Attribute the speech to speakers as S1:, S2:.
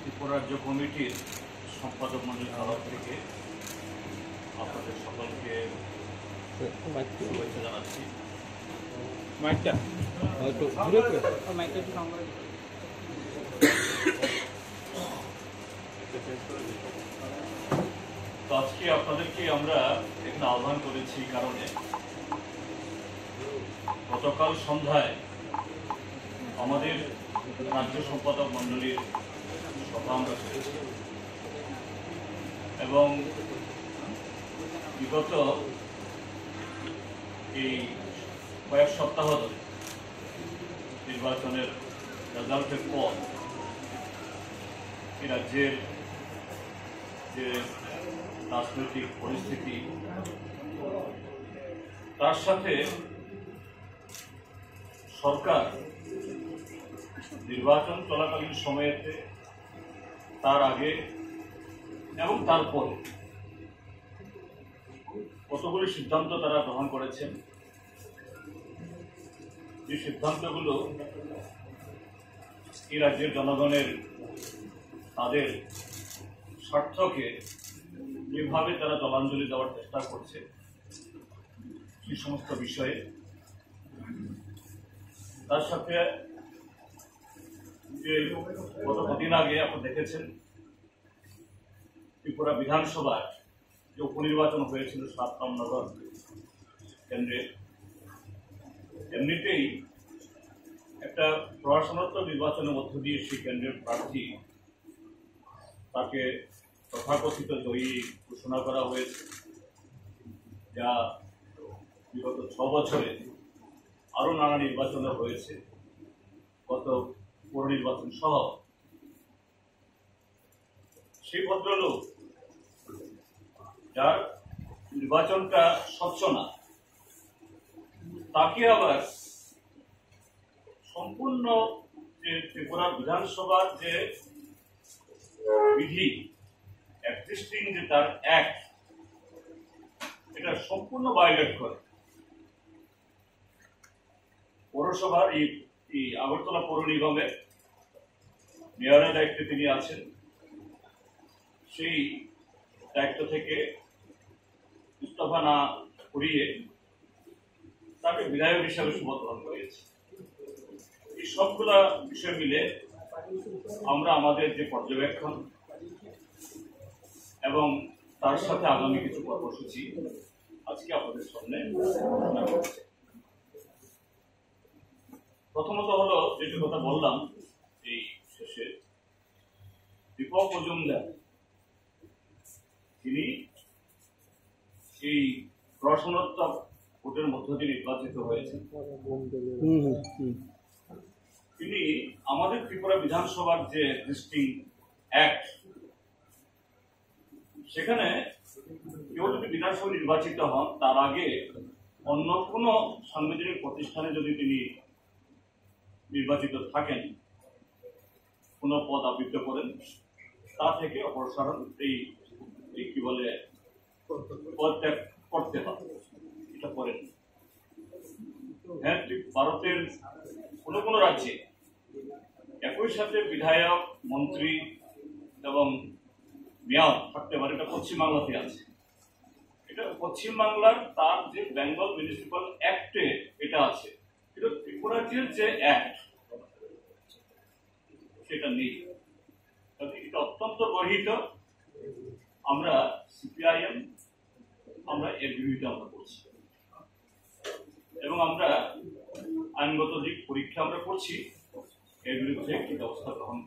S1: ত্রিপুরা রাজ্য কমিটির সম্পাদক মণ্ডলীর তরফ থেকে আপনাদের সকলকে শুভেচ্ছা জানাচ্ছি। তো আজকে আপনাদেরকে আমরা এখানে আহ্বান করেছি কারণে গতকাল সন্ধ্যায় আমাদের রাজ্য সম্পাদক মণ্ডলীর সভা আমরা করেছি এবং বিগত এই কয়েক সপ্তাহ ধরে নির্বাচনের রেজাল্টের পর এই রাজ্যের যে রাজনৈতিক পরিস্থিতি তার সাথে সরকার নির্বাচন চলাকালীন সময়েতে তার আগে এবং তারপরে কতগুলি সিদ্ধান্ত তারা গ্রহণ করেছেন, যে সিদ্ধান্তগুলো এই রাজ্যের জনগণের তাদের স্বার্থকে যেভাবে তারা জলাঞ্জলি দেওয়ার চেষ্টা করছে সেই সমস্ত বিষয়ে, তার সাথে যে গত কদিন আগে আপনি দেখেছেন ত্রিপুরা বিধানসভার যে উপনির্বাচন হয়েছিল ৭ নগর কেন্দ্রে, এমনিতেই একটা প্রশাসনত্ব নির্বাচনের মধ্য দিয়ে সেই কেন্দ্রের প্রার্থী তাকে তথাকথিত জয়ী ঘোষণা করা হয়েছে, যা বিগত ৬ বছরে আরো নানা নির্বাচনে হয়েছে, গত পৌর নির্বাচন সহ। সেই ভদ্রলোক যার নির্বাচনটা স্বচ্ছ না, তাকে আবার সম্পূর্ণ যে ত্রিপুরা বিধানসভার যে বিধি এক্সিস্টিং যে তার অ্যাক্ট, এটা সম্পূর্ণ ভায়োলেট করে। পৌরসভার এই আগরতলা পৌর নিগমের মেয়রের দায়িত্বে তিনি আছেন, সেই দায়িত্ব থেকে ইস্তফা না করিয়ে তাকে বিধায়ক হিসাবে শপথ গ্রহণ করিয়েছে। এই সবগুলা বিষয় মিলে আমরা আমাদের যে পর্যবেক্ষণ এবং তার সাথে আগামী কিছু কর্মসূচি আজকে আপনাদের সামনে ঘোষণা করছি। প্রথমত হলো যেটি কথা বললাম এই শেষে, দীপক মজুমদার তিনি এই প্রশাসনোত্তর ভোটের মধ্য দিয়ে নির্বাচিত হয়েছেন। তিনি আমাদের ত্রিপুরা বিধানসভার যে এক্সিস্টিং অ্যাক্ট, সেখানে কেউ যদি বিধানসভা নির্বাচিত হন তার আগে অন্য কোনো সাংবিধানিক প্রতিষ্ঠানে যদি তিনি নির্বাচিত থাকেন, কোন পদ আবৃত্ত করেন, তা থেকে অপসারণ এই কি বলে পদত্যাগ করতে হবে, এটা করেন। হ্যাঁ, ভারতের কোনো কোনো রাজ্যে একই সাথে বিধায়ক, মন্ত্রী এবং মেয়র থাকতে পারে, এটা পশ্চিমবাংলাতে আছে। এটা পশ্চিমবাংলার তার যে বেঙ্গল মিউনিসিপাল অ্যাক্টে এটা আছে, কিন্তু ত্রিপুরার যে অ্যাক্ট সেটা নেই। এটা অত্যন্ত গর্হিত। আমরা সিপিআইএম আমরা এর বিরুদ্ধে আমরা করছি এবং আমরা আইনগত দিক পরীক্ষা আমরা করছি, এর বিরুদ্ধে কি ব্যবস্থা গ্রহণ